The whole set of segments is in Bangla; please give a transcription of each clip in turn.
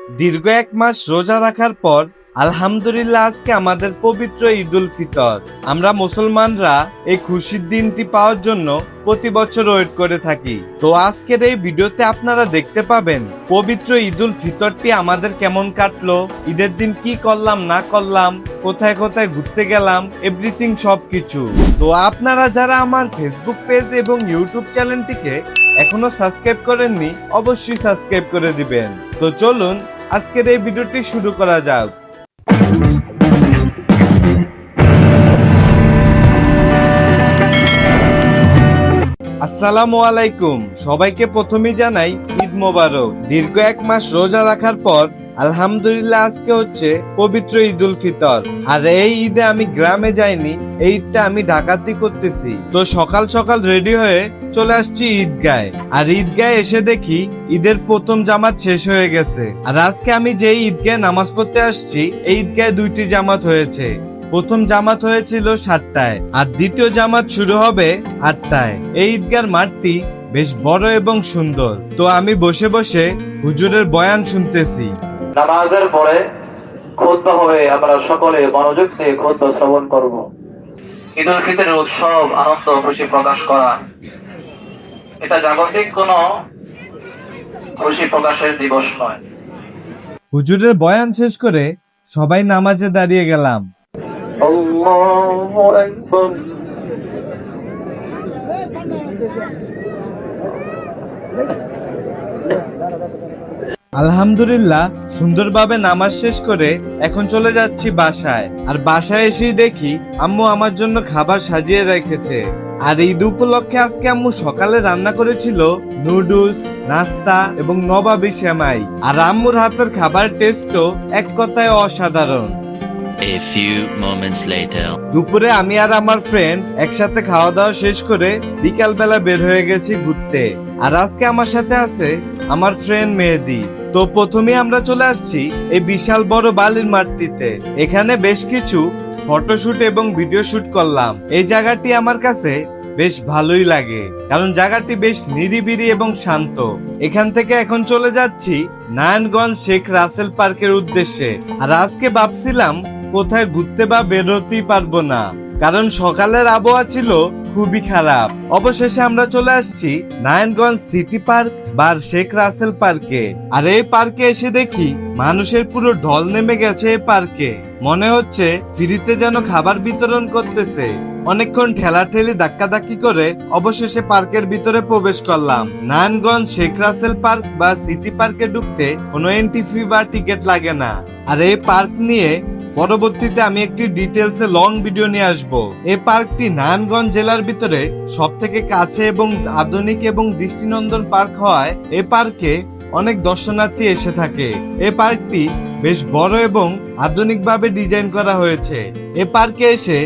দীর্ঘ এক মাস রোজা রাখার পর আলহামদুলিল্লাহ আজকে আমাদের পবিত্র ঈদুল ফিতর। আমরা মুসলমানরা এই খুশির দিনটি পাওয়ার জন্য প্রতি বছর ওয়েট করে থাকি। তো আজকের এই ভিডিওতে আপনারা দেখতে পাবেন পবিত্র ঈদুল ফিতরটি আমাদের কেমন কাটলো, ঈদের দিন কি করলাম না করলাম, কোথায় কোথায় ঘুরতে গেলাম, এভরিথিং সবকিছু। তো আপনারা যারা আমার ফেসবুক পেজ এবং ইউটিউব চ্যানেলটিকে এখনো সাবস্ক্রাইব করেননি, অবশ্যই সাবস্ক্রাইব করে দিবেন। তো চলুন আজকের এই ভিডিওটি শুরু করা যাক। আসসালামু আলাইকুম, সবাইকে প্রথমেই জানাই ঈদ মোবারক। দীর্ঘ এক মাস রোজা রাখার পর আলহামদুলিল্লাহ আজকে হচ্ছে পবিত্র ঈদুল ফিতর। আর এই ঈদে আমি গ্রামে যাইনি, এই ঈদটা আমি ঢাকাতে করতেছি। তো সকাল সকাল রেডি হয়ে চলে আসছি ঈদগায়। আর ঈদগায় এসে দেখি ঈদের প্রথম জামাত শেষ হয়ে গেছে। আর আজকে আমি যে ঈদগায় নামাজ পড়তে আসছি, এই ঈদগায় দুইটি জামাত হয়েছে। প্রথম জামাত হয়েছিল 7টায় আর দ্বিতীয় জামাত শুরু হবে 8টায়। এই ঈদগার মাঠটি বেশ বড় এবং সুন্দর। তো আমি বসে বসে হুজুরের বয়ান শুনতেছি। নামাজের পরে খুতবা হবে, আমরা সকলে মনোযোগ দিয়ে খুতবা শ্রবণ করব। ঈদুল ফিতরের উৎসব, আনন্দ খুশি প্রকাশ করা, এটা জাগতিক কোনো খুশি প্রকাশের দিবস নয়। হুজুরের বয়ান শেষ করে সবাই নামাজে দাঁড়িয়ে গেলাম। আল্লাহু আকবার। আলহামদুলিল্লাহ সুন্দরভাবে নামাজ শেষ করে এখন চলে যাচ্ছি বাসায়। আর বাসায় এসেই দেখি আম্মু আমার জন্য খাবার সাজিয়ে রেখেছে। আর ঈদ উপলক্ষে আজকে আম্মু সকালে রান্না করেছিল নুডলস, নাস্তা এবং নবাবী সেমাই। আর আম্মুর হাতের খাবার টেস্টও এক কথায় অসাধারণ। A few moments later. দুপুরে আমি আর আমার ফ্রেন্ড একসাথে খাওয়া দাওয়া শেষ করে বিকাল বেলা বের হয়ে গেছি ঘুরতে। আর আজকে আমার সাথে আছে আমার ফ্রেন্ড মেহেদি। তো প্রথমে আমরা চলে আসছি এই বিশাল বড় বালির মাঠটিতে। এখানে বেশ কিছু ফটোশুট এবং ভিডিও শুট করলাম। এই জায়গাটি আমার কাছে বেশ ভালোই লাগে, কারণ জায়গাটি বেশ নিরিবিলি এবং শান্ত। এখান থেকে এখন চলে যাচ্ছি নারায়ণগঞ্জ শেখ রাসেল পার্কের উদ্দেশ্যে। আর আজকে ভাবছিলাম কোথায় ঘুরতে বা বেরোতেই পারবো না, কারণ সকালের আবহাওয়া ছিল খুবই খারাপ। অবশেষে আমরা চলে আসছি নারায়ণগঞ্জ সিটি পার্ক বা শেখ রাসেল পার্কে। আর এই পার্কে এসে দেখি মানুষের পুরো ঢল নেমে গেছে এই পার্কে। মনে হচ্ছে ফ্রিতে যেন খাবার বিতরণ করতেছে। অনেকক্ষণ ঠেলাঠেলি ধাক্কাধাক্কি করে অবশেষে পার্কের ভিতরে প্রবেশ করলাম। নারায়ণগঞ্জ শেখ রাসেল পার্ক বা সিটি পার্কে ঢুকতে কোনো এন্ট্রি ফি বা টিকিট লাগে না। আর এই পার্ক নিয়ে পরবর্তীতে আমি একটি ডিটেলসে লং ভিডিও নিয়ে আসবো। এই পার্কটি নারায়ণগঞ্জ জেলার ভিতরে সব থেকে কাছে এবং আধুনিক এবং দৃষ্টিনন্দন পার্ক হওয়ায় এই পার্কে অনেক দর্শনার্থী এসে থাকে। এই পার্কটি বেশ বড় এবং আধুনিকভাবে ডিজাইন করা হয়েছে। এই পার্কে এসে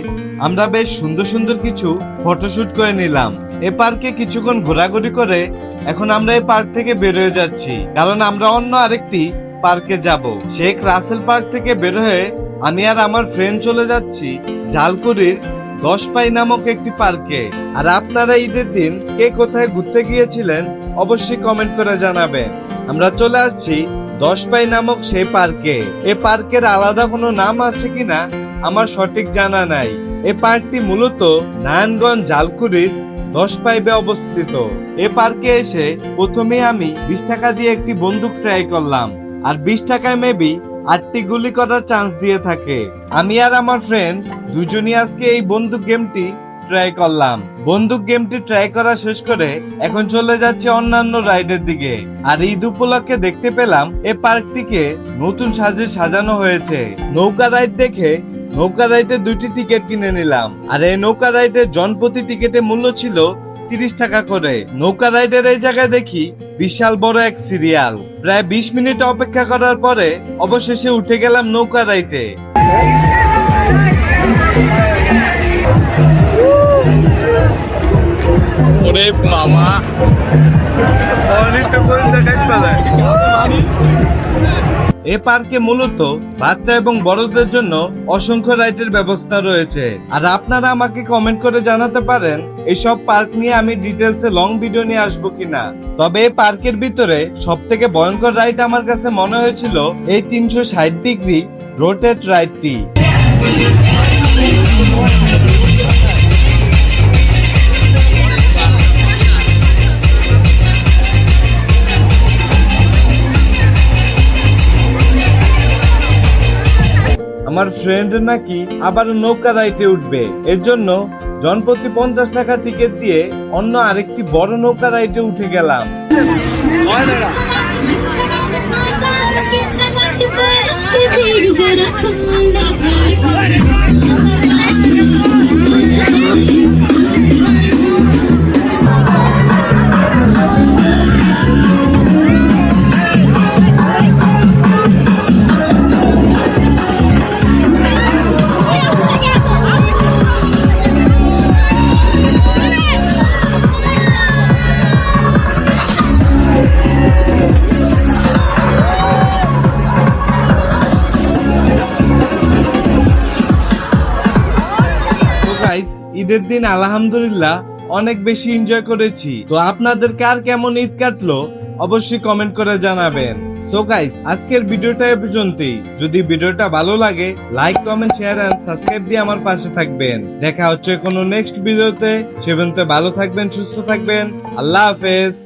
আমরা বেশ সুন্দর সুন্দর কিছু ফটোশুট করে নিলাম। এই পার্কে কিছুক্ষণ ঘোরাঘুরি করে এখন আমরা এই পার্ক থেকে বের হয়ে যাচ্ছি, কারণ আমরা অন্য আরেকটি পার্কে যাব। শেখ রাসেল পার্ক থেকে বের হয়ে আমি আর আমার ফ্রেন্ড চলে যাচ্ছি জালকুড়ির 10 পাই নামক একটি পার্কে। আর আপনারা ঈদের দিন কে কোথায় ঘুরতে গিয়েছিলেন অবশ্যই কমেন্ট করে জানাবেন। আমরা চলে আসছি 10 পাই নামক সেই পার্কে। এই পার্কের আলাদা কোনো নাম আছে কিনা আমার সঠিক জানা নাই। এই পার্কটি মূলত নারায়ণগঞ্জ জালকুড়ির 10 পাইবে অবস্থিত। এই পার্কে এসে প্রথমে আমি 20 টাকা দিয়ে একটি বন্দুক ট্রাই করলাম। আর 20 টাকায় মেবি 8টি গুলি করার চান্স দিয়ে থাকে। আমি আর আমার ফ্রেন্ড দুজনই আজকে এই বন্দুক গেমটি ট্রাই করলাম। বন্দুক গেমটি ট্রাই করা শেষ করে এখন চলে যাচ্ছে অন্যান্য রাইডের দিকে। আর ঈদ উপলক্ষে দেখতে পেলাম এই পার্কটিকে নতুন সাজে সাজানো হয়েছে। নৌকা রাইড দেখে নৌকা রাইডের 2টি টিকিট কিনে নিলাম। আর এই নৌকা রাইডের জনপ্রতি টিকিটের মূল্য ছিল 30 টাকা করে। নৌকা রাইডের এই জায়গায় দেখি বিশাল বড় এক সিরিয়াল। প্রায় 20 মিনিট অপেক্ষা করার পরে অবশেষে উঠে গেলাম নৌকা রাইডে। ওরে মামা, এই পার্কে মূলত বাচ্চা এবং বড়দের জন্য অসংখ্য রাইডের ব্যবস্থা রয়েছে। আর আপনারা আমাকে কমেন্ট করে জানাতে পারেন এইসব পার্ক নিয়ে আমি ডিটেলসে লং ভিডিও নিয়ে আসবো কিনা। তবে এই পার্কের ভিতরে সব থেকে ভয়ঙ্কর রাইড আমার কাছে মনে হয়েছিল এই 360 ডিগ্রি রোটেট রাইডটি। আমার ফ্রেন্ড নাকি আবার নৌকা রাইডে উঠবে, এর জন্য জনপ্রতি 50 টাকা টিকিট দিয়ে অন্য আরেকটি বড় নৌকা রাইডে উঠে গেলাম। ঈদের দিন আলহামদুলিল্লাহ অনেক বেশি এনজয় করেছি। তো আপনাদের কার কেমন ঈদ কাটলো অবশ্যই কমেন্ট করে জানাবেন। সো গাইস, আজকের ভিডিওটা এ পর্যন্তই। যদি ভিডিওটা ভালো লাগে like, comment, share and subscribe দিয়ে আমার পাশে থাকবেন। দেখা হচ্ছে কোনো নেক্সট ভিডিওতে। সে পর্যন্ত ভালো থাকবেন, সুস্থ থাকবেন। আল্লাহ হাফেজ।